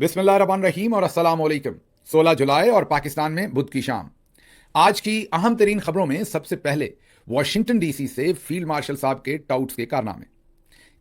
बिस्मिल्लाहिर्रहमानिर्रहीम और अस्सलाम वालेकुम। 16 जुलाई और पाकिस्तान में बुध की शाम। आज की अहम तरीन खबरों में सबसे पहले वाशिंगटन डीसी से फील्ड मार्शल साहब के टाउट्स के कारनामे।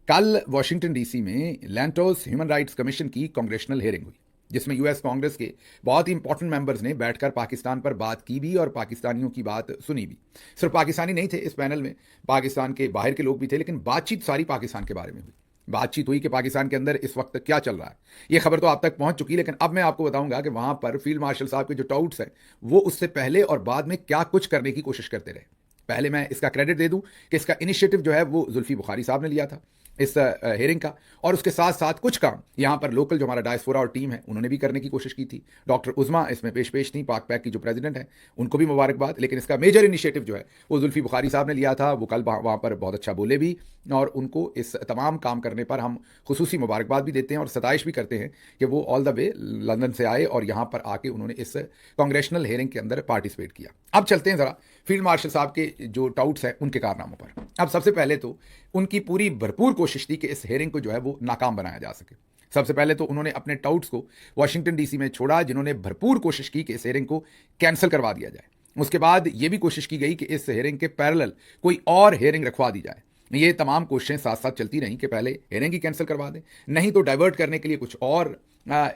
कल वाशिंगटन डीसी में लैंटोस ह्यूमन राइट्स कमीशन की कांग्रेशनल हियरिंग हुई, जिसमें यूएस कांग्रेस के बहुत ही इंपॉर्टेंट मेंबर्स ने बैठकर पाकिस्तान पर बात की भी और पाकिस्तानियों की बात सुनी भी। सिर्फ पाकिस्तानी नहीं थे इस पैनल में, पाकिस्तान के बाहर के लोग भी थे, लेकिन बातचीत सारी पाकिस्तान के बारे में हुई। बातचीत हुई कि पाकिस्तान के अंदर इस वक्त क्या चल रहा है। यह खबर तो आप तक पहुंच चुकी है, लेकिन अब मैं आपको बताऊंगा कि वहां पर फील्ड मार्शल साहब के जो टाउट्स हैं वो उससे पहले और बाद में क्या कुछ करने की कोशिश करते रहे। पहले मैं इसका क्रेडिट दे दूं कि इसका इनिशिएटिव जो है वो जुल्फी बुखारी साहब ने लिया था इस हेयरिंग का, और उसके साथ साथ कुछ काम यहाँ पर लोकल जो हमारा डायस्पोरा और टीम है उन्होंने भी करने की कोशिश की थी। डॉक्टर उज़मा इसमें पेश थी, पाक पैक की जो प्रेसिडेंट है, उनको भी मुबारकबाद। लेकिन इसका मेजर इनिशिएटिव जो है वो जुल्फी बुखारी साहब ने लिया था। वो कल वहाँ पर बहुत अच्छा बोले भी, और उनको इस तमाम काम करने पर हम खुसूसी मुबारकबाद भी देते हैं और सताइश भी करते हैं कि वो ऑल द वे लंदन से आए और यहाँ पर आके उन्होंने इस कांग्रेशनल हेयरिंग के अंदर पार्टिसिपेट किया। अब चलते हैं ज़रा फील्ड मार्शल साहब के जो टाउट्स हैं उनके कारनामों पर। अब सबसे पहले तो उनकी पूरी भरपूर कोशिश थी कि इस हेयरिंग को जो है वो नाकाम बनाया जा सके। सबसे पहले तो उन्होंने अपने टाउट्स को वाशिंगटन डीसी में छोड़ा, जिन्होंने भरपूर कोशिश की कि इस हेयरिंग को कैंसिल करवा दिया जाए। उसके बाद यह भी कोशिश की गई कि इस हेयरिंग के पैरेलल कोई और हेयरिंग रखवा दी जाए। ये तमाम कोशिशें साथ साथ चलती रहीं कि पहले हेयरिंग ही कैंसिल करवा दें, नहीं तो डाइवर्ट करने के लिए कुछ और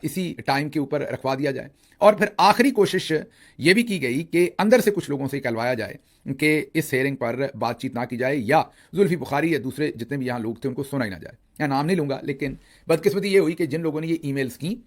इसी टाइम के ऊपर रखवा दिया जाए। और फिर आखिरी कोशिश ये भी की गई कि अंदर से कुछ लोगों से कहलवाया जाए कि इस हेयरिंग पर बातचीत ना की जाए, या जुल्फी बुखारी या दूसरे जितने भी यहाँ लोग थे उनको सुना ही ना जाए। या नाम नहीं लूँगा, लेकिन बदकिस्मती ये हुई कि जिन लोगों ने ये ईमेल्स की,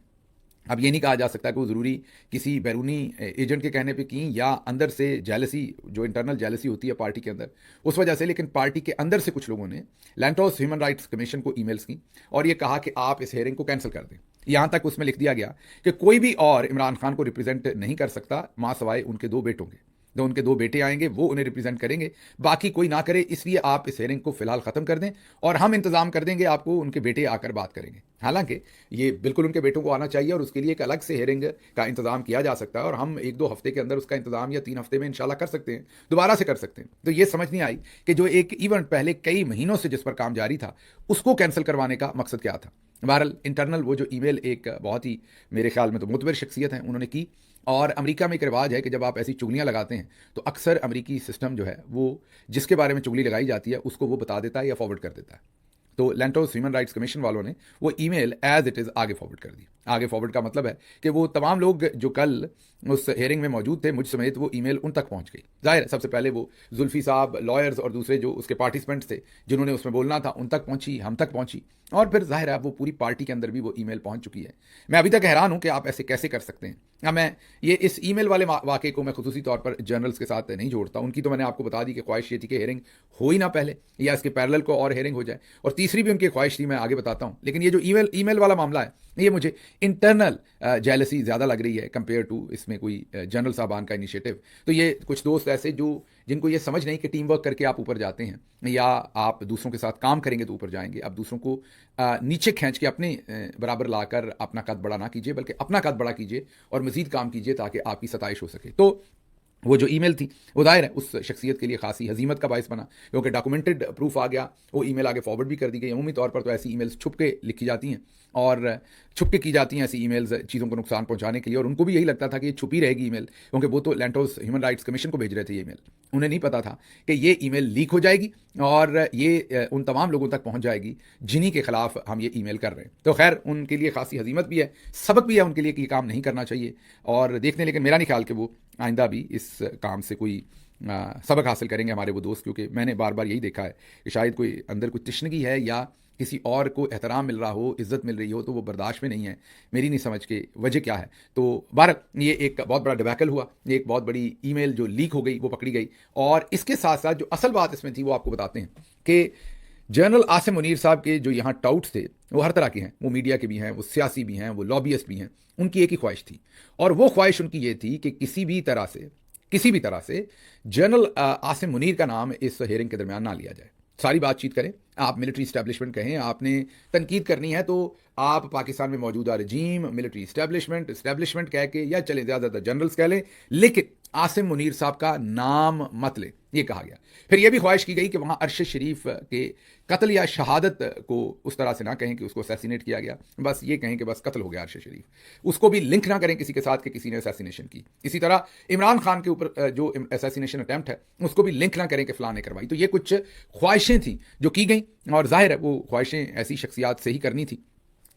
अब ये नहीं कहा जा सकता कि वो ज़रूरी किसी बैरूनी एजेंट के कहने पे की या अंदर से जेलसी, जो इंटरनल जेलसी होती है पार्टी के अंदर, उस वजह से, लेकिन पार्टी के अंदर से कुछ लोगों ने लैंटोस ह्यूमन राइट्स कमीशन को ईमेल्स की और ये कहा कि आप इस हेयरिंग को कैंसिल कर दें। यहाँ तक उसमें लिख दिया गया कि कोई भी और इमरान खान को रिप्रेजेंट नहीं कर सकता माँ सवाए उनके दो बेटों के। जो उनके दो बेटे आएंगे वो उन्हें रिप्रेजेंट करेंगे, बाकी कोई ना करे। इसलिए आप इस हेयरिंग को फिलहाल ख़त्म कर दें और हम इंतज़ाम कर देंगे, आपको उनके बेटे आकर बात करेंगे। हालांकि ये बिल्कुल उनके बेटों को आना चाहिए और उसके लिए एक अलग से हेयरिंग का इंतज़ाम किया जा सकता है, और हम 1-2 हफ्ते के अंदर उसका इंतज़ाम या 3 हफ्ते में इंशाल्लाह कर सकते हैं, दोबारा से कर सकते हैं। तो ये समझ नहीं आई कि जो एक इवेंट पहले कई महीनों से जिस पर काम जारी था उसको कैंसिल करवाने का मकसद क्या था। बहरहाल इंटरनल वो जो ईमेल एक बहुत ही मेरे ख्याल में तो मुतबर शख्सियत है उन्होंने की, और अमेरिका में एक रिवाज है कि जब आप ऐसी चुगलियां लगाते हैं तो अक्सर अमेरिकी सिस्टम जो है वो जिसके बारे में चुगली लगाई जाती है उसको वो बता देता है या फॉरवर्ड कर देता है। तो लैंटोस ह्यूमन राइट्स कमीशन वालों ने वो ईमेल एज इट इज़ आगे फॉरवर्ड कर दी। आगे फॉरवर्ड का मतलब है कि वो तमाम लोग जो कल उस हेयरिंग में मौजूद थे, मुझ समेत, वो ईमेल उन तक पहुंच गई। जाहिर है सबसे पहले वो जुल्फी साहब, लॉयर्स और दूसरे जो उसके पार्टिसिपेंट्स थे जिन्होंने उसमें बोलना था उन तक पहुंची, हम तक पहुंची, और फिर जाहिर है वो पूरी पार्टी के अंदर भी वो ईमेल पहुंच चुकी है। मैं अभी तक हैरान हूं कि आप ऐसे कैसे कर सकते हैं। हाँ, मैं ये इस ईमेल वाले वाक़े को मैं खुसूसी तौर पर जर्नल्स के साथ नहीं जोड़ता। उनकी तो मैंने आपको बता दी कि ख्वाहिश ये थी कि हेयरिंग हो ही ना पहले, या इसके पैरेलल को और हेयरिंग हो जाए, और तीसरी भी उनकी ख्वाहिश थी, मैं आगे बताता हूँ। लेकिन ये जो ईमेल वाला मामला है ये मुझे इंटरनल जेलसी ज़्यादा लग रही है कंपेयर टू इसमें कोई जनरल साहबान का इनिशिएटिव। तो ये कुछ दोस्त ऐसे जो जिनको ये समझ नहीं कि टीम वर्क करके आप ऊपर जाते हैं या आप दूसरों के साथ काम करेंगे तो ऊपर जाएंगे। आप दूसरों को नीचे खींच के अपने बराबर लाकर अपना कद बड़ा ना कीजिए, बल्कि अपना कद बड़ा कीजिए और मजीद काम कीजिए ताकि आपकी सताइश हो सके। तो वो जो ईमेल थी वो दायर है उस शख्सियत के लिए खासी हजीमत का बायस बना, क्योंकि डॉक्यूमेंटेड प्रूफ आ गया, वो ईमेल आगे फॉरवर्ड भी कर दी गई। अमूमी तौर पर तो ऐसी ईमेल्स छुप के लिखी जाती हैं और छुप के की जाती हैं ऐसी ईमेल्स चीज़ों को नुकसान पहुंचाने के लिए, और उनको भी यही लगता था कि ये छुपी रहेगी ईमेल, क्योंकि वो तो लैंटोस ह्यूमन राइट्स कमीशन को भेज रहे थे ये ईमेल। उन्हें नहीं पता था कि ये ईमेल लीक हो जाएगी और ये उन तमाम लोगों तक पहुंच जाएगी जिन्हीं के खिलाफ हम ये ईमेल कर रहे हैं। तो खैर उनके लिए खासी हजीमत भी है, सबक भी है उनके लिए कि ये काम नहीं करना चाहिए और देखने, लेकिन मेरा नहीं ख्याल कि वो आइंदा भी इस काम से कोई सबक हासिल करेंगे हमारे वो दोस्त, क्योंकि मैंने बार बार यही देखा है कि शायद कोई अंदर कुछ तिश्नगी है या किसी और को एहतराम मिल रहा हो, इज़्ज़त मिल रही हो, तो वो बर्दाश्त में नहीं है। मेरी नहीं समझ के वजह क्या है। तो भारत ये एक बहुत बड़ा डिबैकल हुआ, एक बहुत बड़ी ईमेल जो लीक हो गई वो पकड़ी गई, और इसके साथ साथ जो असल बात इसमें थी वो आपको बताते हैं कि जनरल आसिम मुनीर साहब के जो यहाँ टाउट्स थे वो हर तरह के हैं, वो मीडिया के भी हैं, वो सियासी भी हैं, वो लॉबियस्ट भी हैं। उनकी एक ही ख्वाहिश थी, और वो ख्वाहिश उनकी ये थी कि किसी भी तरह से जनरल आसिम मुनीर का नाम इस हेयरिंग के दरमियान ना लिया जाए। सारी बातचीत करें, आप मिलिट्री इस्टेब्लिशमेंट कहें, आपने तनकीद करनी है तो आप पाकिस्तान में मौजूदा रजीम, मिलिट्री इस्टेब्लिशमेंट कह के, या चले ज़्यादातर जनरल्स कह लें, लेकिन आसिम मुनीर साहब का नाम मत ले, ये कहा गया। फिर यह भी ख्वाहिश की गई कि वहां अरशद शरीफ के कत्ल या शहादत को उस तरह से ना कहें कि उसको असैसिनेट किया गया, बस ये कहें कि बस कत्ल हो गया अरशद शरीफ। उसको भी लिंक ना करें किसी के साथ कि किसी ने असैसिनेशन की। इसी तरह इमरान खान के ऊपर जो असैसिनेशन अटैम्प्ट है उसको भी लिंक ना करें कि फलां ने करवाई। तो ये कुछ ख्वाहिशें थी जो की गई, और जाहिर है वो ख्वाहिशें ऐसी शख्सियात से ही करनी थी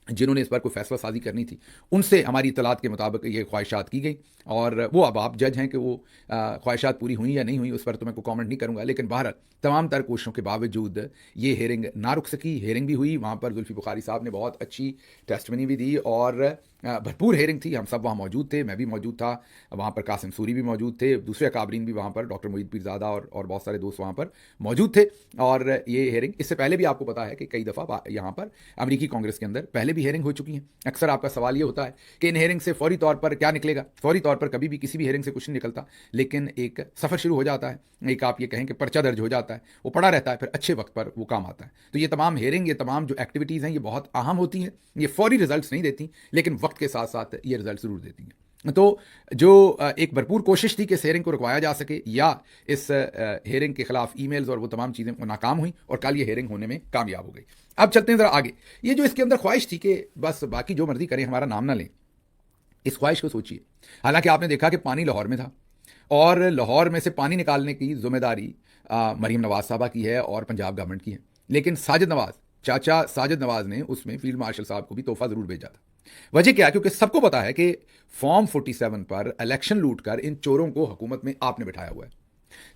जिन्होंने इस पर कोई फैसला साजी करनी थी, उनसे हमारी इतलात के मुताबिक ये ख्वाहिशात की गई। और वो अब आप जज हैं कि वो ख्वाहिशात पूरी हुई या नहीं हुई, उस पर तो मैं कोई कमेंट नहीं करूंगा। लेकिन बहरहाल तमाम तर कोशिशों के बावजूद ये हेयरिंग ना रुक सकी। हेयरिंग भी हुई, वहाँ पर जुल्फी बुखारी साहब ने बहुत अच्छी टेस्टमनी भी दी और भरपूर हेयरिंग थी। हम सब वहाँ मौजूद थे, मैं भी मौजूद था, वहाँ पर कासिम सूरी भी मौजूद थे, दूसरे अकाबरीन भी वहाँ पर, डॉक्टर मोईद पीरज़ादा और बहुत सारे दोस्त वहाँ पर मौजूद थे। और ये हेयरिंग इससे पहले भी आपको पता है कि कई दफ़ा यहाँ पर अमरीकी कांग्रेस के अंदर पहले भी हेयरिंग हो चुकी हैं। अक्सर आपका सवाल ये होता है कि इन हेयरिंग से फौरी तौर पर क्या निकलेगा। फौरी तौर पर कभी भी किसी भी हेयरिंग से कुछ नहीं निकलता, लेकिन एक सफ़र शुरू हो जाता है, एक आप ये कहें कि पर्चा दर्ज हो जाता है, वो पड़ा रहता है, फिर अच्छे वक्त पर वो काम आता है। तो ये तमाम हेयरिंग, ये तमाम जो एक्टिविटीज़ हैं, ये बहुत अहम होती हैं। ये फौरी रिजल्ट्स नहीं देती, लेकिन वक्त के साथ साथ ये रिजल्ट ज़रूर देती हैं। तो जो एक भरपूर कोशिश थी कि इस हेयरिंग को रुकवाया जा सके या इस हेयरिंग के खिलाफ ईमेल्स और वो तमाम चीज़ें नाकाम हुई, और कल ये हेयरिंग होने में कामयाब हो गई। अब चलते हैं ज़रा आगे। ये जो इसके अंदर ख्वाहिश थी कि बस बाकी जो मर्जी करें, हमारा नाम ना लें, इस ख्वाहिश को सोचिए। हालांकि आपने देखा कि पानी लाहौर में था, और लाहौर में से पानी निकालने की जिम्मेदारी मरीम नवाज साहबा की है और पंजाब गवर्नमेंट की है। लेकिन साजिद नवाज, चाचा साजिद नवाज ने उसमें फील्ड मार्शल साहब को भी तोहफा ज़रूर भेजा था। वजह क्या? क्योंकि सबको पता है कि फॉर्म 47 पर इलेक्शन लूट कर इन चोरों को हुकूमत में आपने बिठाया हुआ है।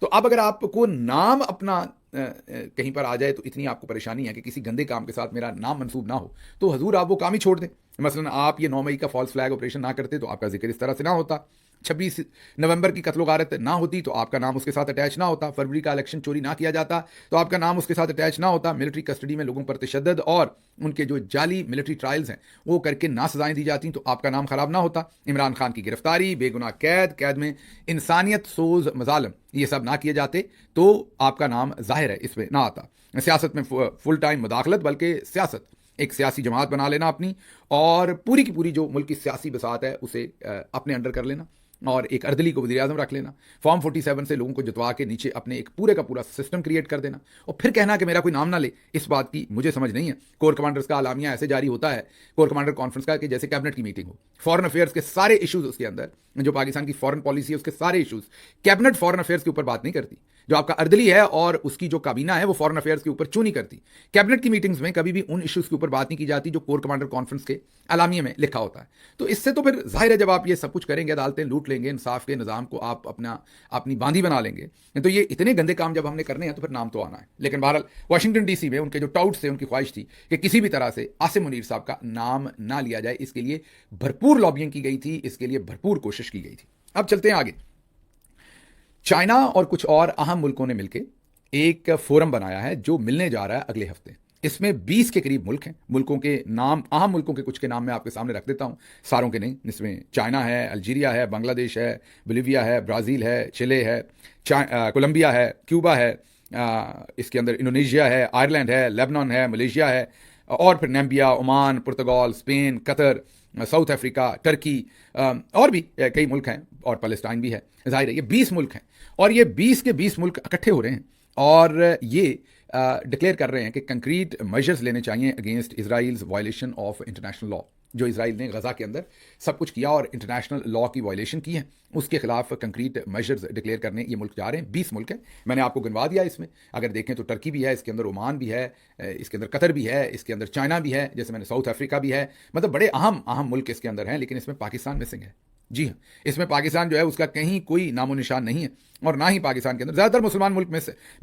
तो अब अगर आपको नाम अपना कहीं पर आ जाए तो इतनी आपको परेशानी है कि किसी गंदे काम के साथ मेरा नाम मंसूब ना हो, तो हजूर आप वो काम ही छोड़ दें। मसलन आप ये 9 मई का फॉल्स फ्लैग ऑपरेशन ना करते तो आपका जिक्र इस तरह से ना होता, 26 नवंबर की कत्लो गारत ना होती तो आपका नाम उसके साथ अटैच ना होता, फरवरी का इलेक्शन चोरी ना किया जाता तो आपका नाम उसके साथ अटैच ना होता, मिलिट्री कस्टडी में लोगों पर तशद्दुद और उनके जो जाली मिलिट्री ट्रायल्स हैं वो करके ना सजाएं दी जाती तो आपका नाम खराब ना होता, इमरान खान की गिरफ्तारी, बेगुनाह कैद में इंसानियत सोज मजालम, ये सब ना किए जाते तो आपका नाम जाहिर है इसमें ना आता। सियासत में फुल टाइम मुदाखलत, बल्कि सियासत एक सियासी जमात बना लेना अपनी, और पूरी की पूरी जो मुल्क की सियासी बसात है उसे अपने अंडर कर लेना, और एक अर्दली को वज़ीर आज़म रख लेना, फॉर्म 47 से लोगों को जुतवा के नीचे अपने एक पूरे का पूरा सिस्टम क्रिएट कर देना, और फिर कहना कि मेरा कोई नाम ना ले। इस बात की मुझे समझ नहीं है। कोर कमांडर्स का आलामिया ऐसे जारी होता है, कोर कमांडर कॉन्फ्रेंस का, कि जैसे कैबिनेट की मीटिंग हो, फॉरेन अफेयर्स के सारे इशूज़ उसके अंदर, जो पाकिस्तान की फॉरेन पॉलिसी है उसके सारे इशूज़, कैबिनेट फॉरेन अफेयर्स के ऊपर बात नहीं करती। जो आपका अर्दली है और उसकी जो काबीना है वो फॉरेन अफेयर्स के ऊपर चूं नहीं करती। कैबिनेट की मीटिंग्स में कभी भी उन इशूज़ के ऊपर बात नहीं की जाती जो कोर कमांडर कॉन्फ्रेंस के अलामिये में लिखा होता है। तो इससे तो फिर जाहिर है जब आप ये सब कुछ करेंगे, अदालतें लूट लेंगे, इंसाफ के निज़ाम को आप अपनी बांधी बना लेंगे, तो ये इतने गंदे काम जब हमने करने हैं तो फिर नाम तो आना है। लेकिन बहरहाल वाशिंगटन डीसी में उनके जो टाउट्स थे, उनकी ख्वाहिश थी कि किसी भी तरह से आसिम मुनीर साहब का नाम ना लिया जाए। इसके लिए भरपूर लॉबिंग की गई थी, इसके लिए भरपूर कोशिश की गई थी। अब चलते हैं आगे। चाइना और कुछ और अहम मुल्कों ने मिलकर एक फोरम बनाया है जो मिलने जा रहा है अगले हफ्ते। इसमें 20 के करीब मुल्क हैं। मुल्कों के नाम, अहम मुल्कों के कुछ के नाम मैं आपके सामने रख देता हूं, सारों के नहीं। इसमें चाइना है, अल्जीरिया है, बांग्लादेश है, बोलिविया है, ब्राज़ील है, चिले है, कोलंबिया है, क्यूबा है, इसके अंदर इंडोनेशिया है, आयरलैंड है, लेबनान है, मलेशिया है, और फिर Namibia, Oman, Portugal, Spain, Qatar, South Africa, Turkey, और भी कई मुल्क हैं, और पैलेस्टाइन भी है। जाहिर है ये 20 मुल्क हैं, और ये 20 के 20 मुल्क इकट्ठे हो रहे हैं और ये डिक्लेयर कर रहे हैं कि कंक्रीट मेजर्स लेने चाहिए against Israel's violation of international law. जो इसराइल ने गजा के अंदर सब कुछ किया और इंटरनेशनल लॉ की वायलेशन की है, उसके खिलाफ कंक्रीट मेजर्स डिक्लेयर करने ये मुल्क जा रहे हैं। 20 मुल्क हैं, मैंने आपको गिनवा दिया। इसमें अगर देखें तो टर्की भी है, इसके अंदर ओमान भी है, इसके अंदर कतर भी है, इसके अंदर चाइना भी है, जैसे मैंने साउथ अफ्रीका भी है। मतलब बड़े अहम मुल्क इसके अंदर हैं, लेकिन इसमें पाकिस्तान मिसिंग है। जी हाँ, इसमें पाकिस्तान जो है उसका कहीं कोई नामो निशान नहीं है, और ना ही पाकिस्तान के अंदर ज़्यादातर मुसलमान मुल्क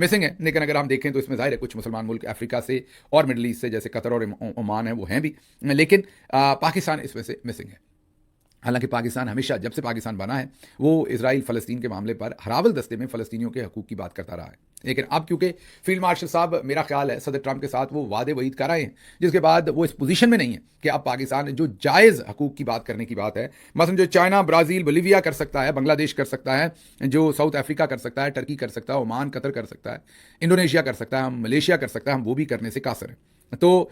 मिसिंग है। लेकिन अगर हम देखें तो इसमें ज़ाहिर है कुछ मुसलमान मुल्क अफ्रीका से और मिडल ईस्ट से, जैसे कतर और ओमान है, वो हैं भी, लेकिन पाकिस्तान इसमें से मिसिंग है। हालांकि पाकिस्तान हमेशा, जब से पाकिस्तान बना है, वो इजराइल फ़लस्तीन के मामले पर हरावल दस्ते में फ़लस्तीनियों के हकूक़ की बात करता रहा है। लेकिन अब क्योंकि फील्ड मार्शल साहब, मेरा ख्याल है सदर ट्रंप के साथ वो वादे वईद कर आए हैं, जिसके बाद वो इस पोजीशन में नहीं है कि अब पाकिस्तान जो जायज़ हकूक़ की बात करने की बात है, मसलन जो चाइना, ब्राज़ील, बोलिविया कर सकता है, बांग्लादेश कर सकता है, जो साउथ अफ्रीका कर सकता है, टर्की कर सकता है, ओमान, कतर कर सकता है, इंडोनेशिया कर सकता है, हम मलेशिया कर सकता है, हम वो भी करने से कासर हैं। तो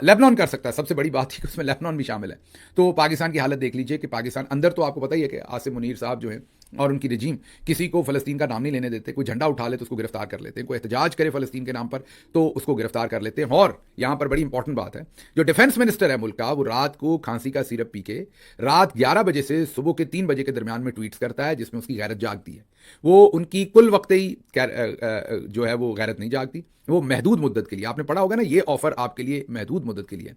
लेबनान कर सकता है, सबसे बड़ी बात है कि उसमें लेबनान भी शामिल है। तो पाकिस्तान की हालत देख लीजिए कि पाकिस्तान अंदर, तो आपको पता ही है कि आसिम मुनीर साहब जो हैं और उनकी रजीम किसी को फ़लस्तीन का नाम नहीं लेने देते। कोई झंडा उठा ले तो उसको गिरफ्तार कर लेते हैं, कोई एहतजाज करे फ़लस्तीन के नाम पर तो उसको गिरफ्तार कर लेते हैं। और यहाँ पर बड़ी इंपॉर्टेंट बात है, जो डिफेंस मिनिस्टर है मुल्क का, वो रात को खांसी का सिरप पी के रात 11 बजे से सुबह के 3 बजे के दरमियान में ट्वीट्स करता है, जिसमें उसकी गैरत जागती है। वो उनकी कुल वक्त ही जो है वो गैरत नहीं जागती, वो महदूद मुद्दत के लिए, आपने पढ़ा होगा ना, ये ऑफर आपके लिए महदूद मुद्दत के लिए,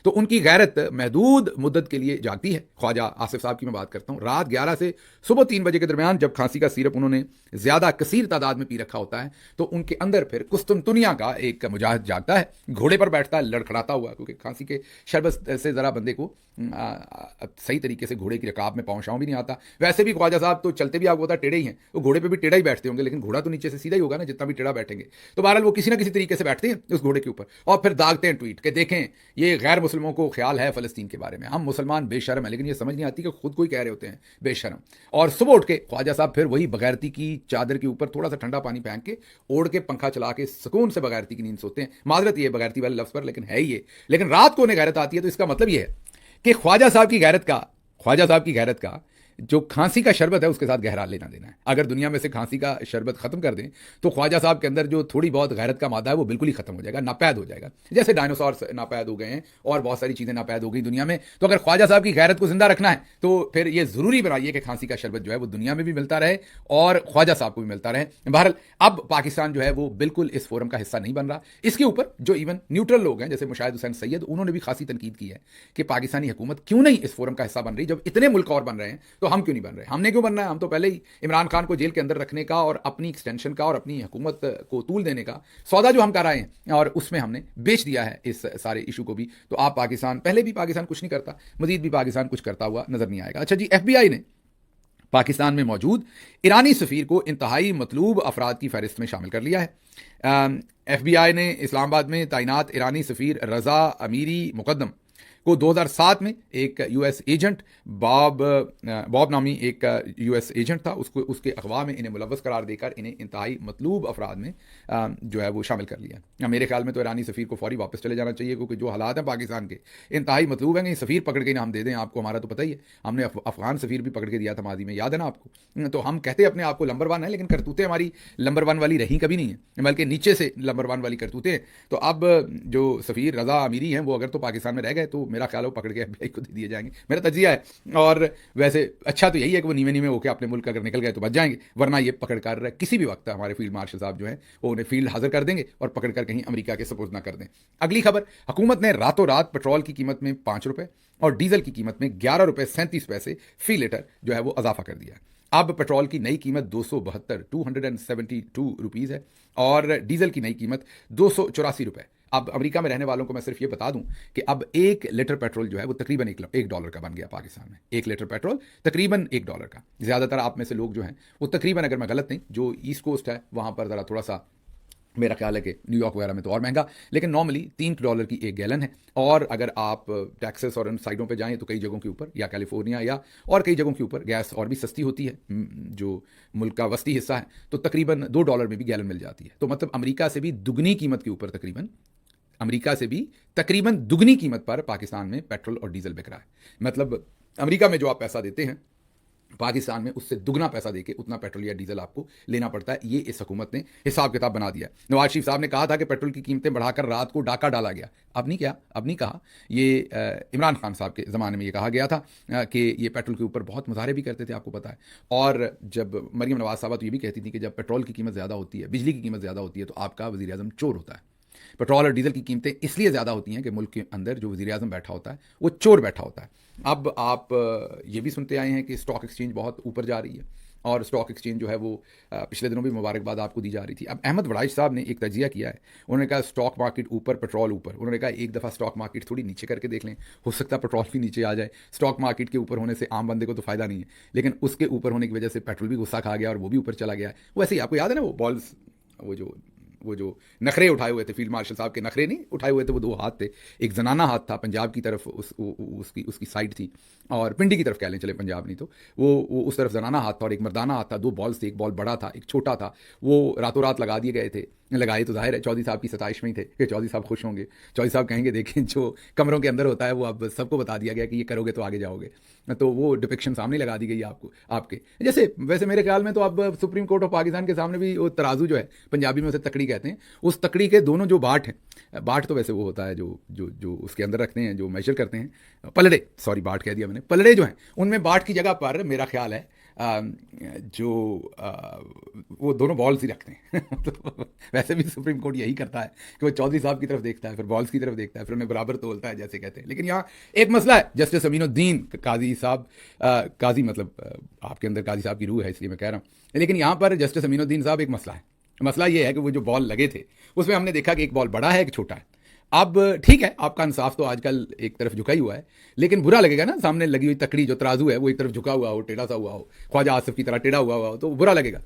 तो उनकी गैरत महदूद मुद्दत के लिए जागती है। ख्वाजा आसिफ साहब की मैं बात करता हूँ, रात 11 से सुबह 3 बजे के दरमियान जब खांसी का सिरप उन्होंने ज़्यादा कसीर तादाद में पी रखा होता है, तो उनके अंदर फिर कुस्तुनतुनिया का एक मुजाहिद जागता है, घोड़े पर बैठता है लड़खड़ाता हुआ, क्योंकि खांसी के शरबत से ज़रा बंदे को सही तरीके से घोड़े की रकाब में पाँव भी नहीं आता। वैसे भी ख्वाजा साहब तो चलते भी आपको पता टेढ़े ही हैं, वो घोड़े पर भी टेढ़ा ही बैठते होंगे, लेकिन घोड़ा तो नीचे से सीधा ही होगा ना, जितना भी टेढ़ा बैठेंगे। तो बहरहाल वो किसी ना किसी तरीके से बैठते हैं उस घोड़े के ऊपर और फिर दागते हैं ट्वीट कि देखें ये गैर मुस्लिमों को ख्याल है फ़लस्तीन के बारे में, हम मुसलमान बेशर्म है, लेकिन ये समझ नहीं आती कि खुद को ही कह रहे होते हैं बेशर्म। और सुबह उठ के ख्वाजा साहब फिर वही बगैरती की चादर के ऊपर थोड़ा सा ठंडा पानी फेंक के ओढ़ के पंखा चला के सुकून से बगैरती की नींद सोते हैं। माजरत ये बगैरती वाले लफ्ज़ पर, लेकिन है ही ये। लेकिन रात को उन्हें गैरत आती है, तो इसका मतलब ये है कि ख्वाजा साहब की गैरत का जो खांसी का शरबत है उसके साथ गहरा लेना देना है। अगर दुनिया में से खांसी का शरबत खत्म कर दें तो ख्वाजा साहब के अंदर जो थोड़ी बहुत गैरत का मादा है वो बिल्कुल ही खत्म हो जाएगा, नापैद हो जाएगा। जैसे डायनासोर नापैद हो गए हैं और बहुत सारी चीज़ें नापैद हो गई दुनिया में, तो अगर ख्वाजा साहब की गैरत को जिंदा रखना है तो फिर ये ज़रूरी बनाइए कि खांसी का शरबत जो है वो दुनिया में भी मिलता रहे और ख्वाजा साहब को भी मिलता रहे। बहरहाल अब पाकिस्तान जो है वो बिल्कुल इस फोरम का हिस्सा नहीं बन रहा। इसके ऊपर जो इवन न्यूट्रल लोग हैं जैसे मुशाहिद हुसैन सैयद, उन्होंने भी खासी तनकीद की है कि पाकिस्तानी हुकूमत क्यों नहीं इस फोरम का हिस्सा बन रही। जब इतने मुल्क और बन रहे हैं तो हम क्यों नहीं बन रहे? हमने क्यों बनना है? हम तो पहले ही इमरान खान को जेल के अंदर रखने का और अपनी एक्सटेंशन का और अपनी हुकूमत को तूल देने का सौदा जो हम कर रहे हैं और उसमें हमने बेच दिया है इस सारे इशू को भी। तो आप पाकिस्तान, पहले भी पाकिस्तान कुछ नहीं करता, मजीद भी पाकिस्तान कुछ करता हुआ नजर नहीं आएगा। अच्छा जी, FBI ने पाकिस्तान में मौजूद ईरानी सफ़ीर को इंतहाई मतलूब अफराद की फहरिस्त में शामिल कर लिया है। FBI ने इस्लामाबाद में तैनात ईरानी सफ़ीर रज़ा अमीरी मुकद्दम को 2007 में एक US एजेंट बॉब नामी एक US एजेंट था, उसके अगवा में इन्हें मुलव्वस करार देकर इन्हें इंतहाई मतलूब अफराद में जो है वो शामिल कर लिया। मेरे ख्याल में तो ईरानी सफ़ीर को फौरी वापस चले जाना चाहिए, क्योंकि जो हालात हैं पाकिस्तान के इंतहाई मतलूब हैं। सफ़ीर पकड़ के ना हम दे दें आपको, हमारा तो पता ही है, हमने अफगान सफ़ीर भी पकड़ के दिया था माजी में, याद है ना आपको। तो हम कहते अपने आप को नंबर 1 है, लेकिन करतूतें हमारी नंबर 1 वाली रही कभी नहीं है, बल्कि नीचे से नंबर 1 वाली करतूतें। तो अब जो सफ़ीर रज़ा अमीरी हैं वो अगर तो पाकिस्तान में रह गए तो मेरा ख्याल है वो पकड़ के FBI को दे दिए जाएंगे, मेरा तजिया है। और वैसे अच्छा तो यही है कि वो नीवे नीवे होकर अपने मुल्क अगर निकल गए तो बच जाएंगे, वरना ये पकड़ कर किसी भी वक्त हमारे फील्ड मार्शल साहब जो हैं वो उन्हें फील्ड हाजिर कर देंगे और पकड़ कर कहीं अमेरिका के सपोर्ट ना कर दें। अगली खबर, हुकूमत ने रातों रात पेट्रोल की कीमत में 5 रुपये और डीजल की कीमत में 11 रुपये 37 पैसे फी लीटर जो है वो इजाफा कर दिया। अब पेट्रोल की नई कीमत 272 रुपीज़ है और डीजल की नई कीमत 284 रुपये। अब अमेरिका में रहने वालों को मैं सिर्फ ये बता दूं कि अब 1 लीटर पेट्रोल जो है वो तकरीबन $1 का बन गया पाकिस्तान में। 1 लीटर पेट्रोल तकरीबन $1 का। ज़्यादातर आप में से लोग जो हैं वो तकरीबन, अगर मैं गलत नहीं, जो ईस्ट कोस्ट है वहाँ पर ज़रा थोड़ा सा मेरा ख्याल है कि न्यूयॉर्क वगैरह में तो और महंगा, लेकिन नॉर्मली $3 की 1 गैलन है। और अगर आप टेक्सास और इन साइडों पे जाएं तो कई जगहों के ऊपर, या कैलिफोर्निया या और कई जगहों के ऊपर गैस और भी सस्ती होती है, जो मुल्क का वस्ती हिस्सा है, तो तकरीबन $2 में भी गैलन मिल जाती है। तो मतलब अमेरिका से भी दुगनी कीमत के ऊपर तकरीबन दुगनी कीमत पर पाकिस्तान में पेट्रोल और डीजल बिक रहा है। मतलब अमेरिका में जो आप पैसा देते हैं पाकिस्तान में उससे दुगना पैसा देके उतना पेट्रोल या डीजल आपको लेना पड़ता है। ये इस हुकूमत ने हिसाब किताब बना दिया। नवाज शरीफ साहब ने कहा था कि पेट्रोल की कीमतें बढ़ाकर रात को डाका डाला गया। अब नहीं कहा, ये इमरान खान साहब के ज़माने में ये कहा गया था कि ये पेट्रोल के ऊपर बहुत मुजाहरे भी करते थे, आपको पता है। और जब मरीम नवाज साहबा तो ये भी कहती थी कि जब पेट्रोल की कीमत ज़्यादा होती है, बिजली की कीमत ज़्यादा होती है, तो आपका वज़ीर आज़म चोर होता है। पेट्रोल और डीजल की कीमतें इसलिए ज़्यादा होती हैं कि मुल्क के अंदर जो वज़ीर आज़म बैठा होता है वो चोर बैठा होता है। अब आप ये भी सुनते आए हैं कि स्टॉक एक्सचेंज बहुत ऊपर जा रही है और स्टॉक एक्सचेंज जो है वो पिछले दिनों भी मुबारकबाद आपको दी जा रही थी। अब अहमद वड़ाइश साहब ने एक तजिया किया है, उन्होंने कहा स्टॉक मार्केट ऊपर पेट्रोल ऊपर। उन्होंने कहा एक दफ़ा स्टॉक मार्केट थोड़ी नीचे करके देख लें, हो सकता है पेट्रोल भी नीचे आ जाए। स्टॉक मार्केट के ऊपर होने से आम बंदे को तो फ़ायदा नहीं है, लेकिन उसके ऊपर होने की वजह से पेट्रोल भी गुस्सा खा गया और वो भी ऊपर चला गया है। वैसे ही आपको याद है ना वो बॉल्स, वो जो वो जो नखरे उठाए हुए थे, फील्ड मार्शल साहब के नखरे नहीं उठाए हुए थे, वो दो हाथ थे, एक जनाना हाथ था पंजाब की तरफ, उसकी साइड थी, और पिंडी की तरफ कह लें, चले पंजाब नहीं तो वो उस तरफ जनाना हाथ था और एक मर्दाना हाथ था, दो बॉल्स थे, एक बॉल बड़ा था एक छोटा था, वो रातों रात लगा दिए गए थे। लगाए तो जाहिर है चौधरी साहब की सताइश में ही थे कि चौधरी साहब खुश होंगे, चौधरी साहब कहेंगे देखें जो कमरों के अंदर होता है वो अब सबको बता दिया गया कि ये करोगे तो आगे जाओगे, तो वो डिपिक्शन सामने लगा दी गई आपको आपके जैसे। वैसे मेरे ख्याल में तो अब सुप्रीम कोर्ट ऑफ पाकिस्तान के सामने भी वो तराजू जो है, पंजाबी में उसे तकड़ी कहते हैं, उस तकड़ी के दोनों जो बाट हैं, बाट तो वैसे वो होता है जो जो जो उसके अंदर रखते हैं, जो मेजर करते हैं, पलड़े, सॉरी बाट कह दिया मैंने, पलड़े जो हैं उनमें बाट की जगह पर मेरा ख्याल है वो दोनों बॉल्स ही रखते हैं तो वैसे भी सुप्रीम कोर्ट यही करता है कि वो चौधरी साहब की तरफ देखता है, फिर बॉल्स की तरफ देखता है, फिर उन्हें बराबर तोलता है जैसे कहते हैं। लेकिन यहाँ एक मसला है, जस्टिस अमीनुद्दीन काजी साहब, काजी मतलब आपके अंदर काजी साहब की रूह है इसलिए मैं कह रहा हूँ, लेकिन यहाँ पर जस्टिस अमीनुद्दीन साहब एक मसला है, मसला ये है कि वो जो बॉल लगे थे उसमें हमने देखा कि एक बॉल बड़ा है एक छोटा है। अब ठीक है, आपका इंसाफ तो आजकल एक तरफ झुका ही हुआ है, लेकिन बुरा लगेगा ना, सामने लगी हुई तकड़ी जो तराजू है वो एक तरफ झुका हुआ हो, टेढ़ा सा हुआ हो, ख्वाजा आसिफ की तरह टेढ़ा हुआ हो, तो बुरा लगेगा।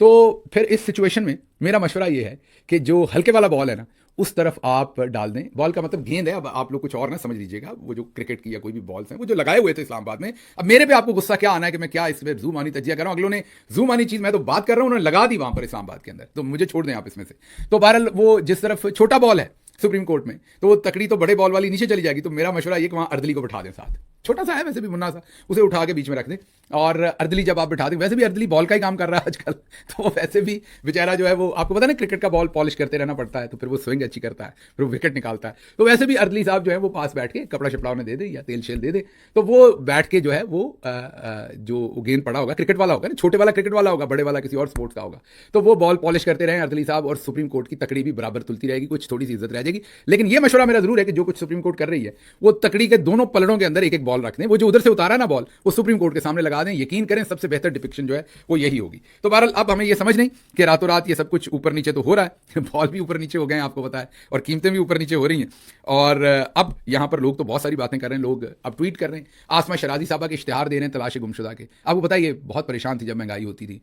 तो फिर इस सिचुएशन में मेरा मशवरा ये है कि जो हल्के वाला बॉल है ना उस तरफ आप डाल दें। बॉल का मतलब गेंद है, अब आप लोग कुछ और ना समझ लीजिएगा, वो जो क्रिकेट की या कोई भी बॉल्स हैं वो जो लगाए हुए थे इस्लामाबाद में। अब मेरे पे आपको गुस्सा क्या आना है कि मैं क्या इसमें जूम आनी तजिया कर रहा हूँ, अगलों ने जूम आनी चीज़, मैं तो बात कर रहा हूँ, उन्होंने लगा दी वहाँ पर इस्लामाबाद के अंदर, तो मुझे छोड़ दें आप इसमें से। तो बहरहाल वो जिस तरफ छोटा बॉल है सुप्रीम कोर्ट में, तो वो तकड़ी तो बड़े बॉल वाली नीचे चली जाएगी, तो मेरा मशवरा ये कि वहाँ अर्दली को बिठा दें साथ, छोटा सा है वैसे भी मुन्ना सा, उसे उठा के बीच में रख दें, और अर्दली जब आप बिठा दें, वैसे भी अर्दली बॉल का ही काम कर रहा है आजकल, तो वैसे भी बेचारा जो है वो आपको पता ना क्रिकेट का बॉल पॉलिश करते रहना पड़ता है, तो फिर वो स्विंग अच्छी करता है, फिर वो विकेट निकालता है, तो वैसे भी अर्दली साहब जो है वो पास बैठ के कपड़ा शपड़ा उन्हें दे दे या तेल शेल दे दे, तो वो बैठ के जो है वो जो गेंद पड़ा होगा, क्रिकेट वाला होगा ना, छोटे वाला क्रिकेट वाला होगा, बड़े वाला किसी और स्पोर्ट्स का होगा, तो वो बॉल पॉलिश करते रहे अर्दली साहब, और सुप्रीम कोर्ट की तकड़ी भी बराबर तुलती रहेगी, कुछ थोड़ी सी इज्जत रह जाएगी। लेकिन ये मशवरा मेरा जरूर है कि जो कुछ सुप्रीम कोर्ट कर रही है वो तकड़ी के दोनों पलड़ों के अंदर एक एक बॉल रख दें, वो जो उधर से उतारा ना बॉल वो सुप्रीम कोर्ट के सामने लगा दें, यकीन करें सबसे बेहतर डिपिक्शन जो है वो यही होगी। तो बहरहाल अब हमें ये समझ नहीं कि रातों रात ये सब कुछ ऊपर नीचे तो हो रहा है, बॉल भी ऊपर नीचे हो गए हैं आपको पता है, और कीमतें भी ऊपर नीचे हो रही हैं, और अब यहां पर लोग तो बहुत सारी बातें कर रहे हैं, लोग अब ट्वीट कर रहे हैं, आसमा शराजी साहबा के इश्तिहार दे रहे हैं तलाश गुमशुदा के। आपको बताइए बहुत परेशान थी जब महंगाई होती थी,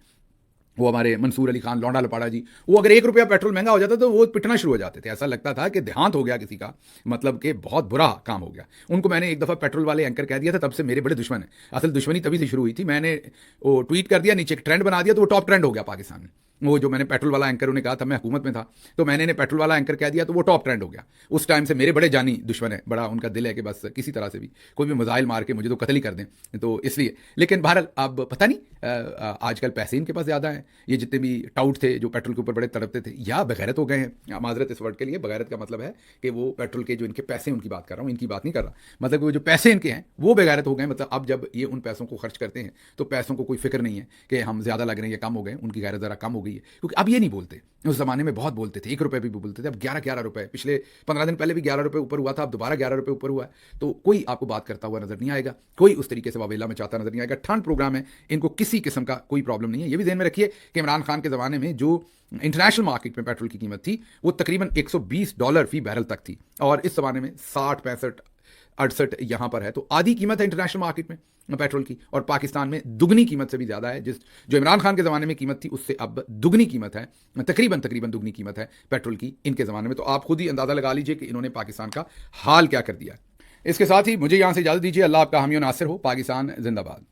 वो हमारे मंसूर अली खान लौंडा लपाड़ा जी, वो अगर 1 रुपया पेट्रोल महंगा हो जाता तो वो पिटना शुरू हो जाते थे, ऐसा लगता था कि देहांत हो गया किसी का, मतलब कि बहुत बुरा काम हो गया उनको। मैंने एक दफ़ा पेट्रोल वाले एंकर कह दिया था, तब से मेरे बड़े दुश्मन है, असल दुश्मनी तभी से शुरू हुई थी, मैंने वो ट्वीट कर दिया, नीचे एक ट्रेंड बना दिया, तो वो टॉप ट्रेंड हो गया पाकिस्तान में। वो जो मैंने पेट्रोल वाला एंकर उन्हें कहा था, मैं हुकूमत में था तो मैंने इन्हें पेट्रोल वाला एंकर कह दिया, तो वो टॉप ट्रेंड हो गया। उस टाइम से मेरे बड़े जानी दुश्मन है, बड़ा उनका दिल है कि बस किसी तरह से भी कोई भी मिसाइल मार के मुझे तो कत्ल ही कर दें, तो इसलिए। लेकिन बहरहाल अब पता नहीं आजकल पैसे इनके पास ज़्यादा हैं, ये जितने भी टाउट थे जो पेट्रोल के ऊपर बड़े तड़पते थे, या बगैरत हो गए हैं, माजरत इस वर्ड के लिए, बगैरत का मतलब है कि वो पेट्रोल के जो इनके पैसे, उनकी बात कर रहा हूँ, इनकी बात नहीं कर रहा, मतलब वो जो पैसे इनके हैं वो बेगैरत हो गए, मतलब अब जब ये उन पैसों को खर्च करते हैं तो पैसों को कोई फिक्र नहीं है कि हम ज़्यादा लग रहे हैं या कम हो गए, उनकी गैरत ज़रा कम हो गई है, क्योंकि अब ये नहीं बोलते, उस ज़माने में बहुत बोलते थे, 1 रुपये भी बोलते थे, अब 11-11 रुपये, पिछले 15 दिन पहले भी 11 रुपये ऊपर हुआ था, अब दोबारा 11 रुपये ऊपर हुआ है, तो कोई आपको बात करता हुआ नजर नहीं आएगा, कोई उस तरीके से वावेला में चाहता नजर नहीं आएगा। ठंड प्रोग्राम है, इनको किसी किस्म का कोई प्रॉब्लम नहीं है। ये भी ध्यान में रखिए कि इमरान खान के ज़माने में जो इंटरनेशनल मार्केट में पेट्रोल की कीमत थी वो तकरीबन $120 फी बैरल तक थी, और इस ज़माने में 60, 65, 68 यहाँ पर है, तो आधी कीमत है इंटरनेशनल मार्केट में पेट्रोल की, और पाकिस्तान में दुगनी कीमत से भी ज़्यादा है, जो इमरान खान के ज़माने में कीमत थी उससे अब दुगनी कीमत है, तकरीबन दुगनी कीमत है पेट्रोल की इनके ज़माने में। तो आप खुद ही अंदाज़ा लगा लीजिए कि इन्होंने पाकिस्तान का हाल क्या कर दिया। इसके साथ ही मुझे यहाँ से इजाज़त दीजिए, अल्लाह आपका हामी और नासिर हो, पाकिस्तान जिंदाबाद।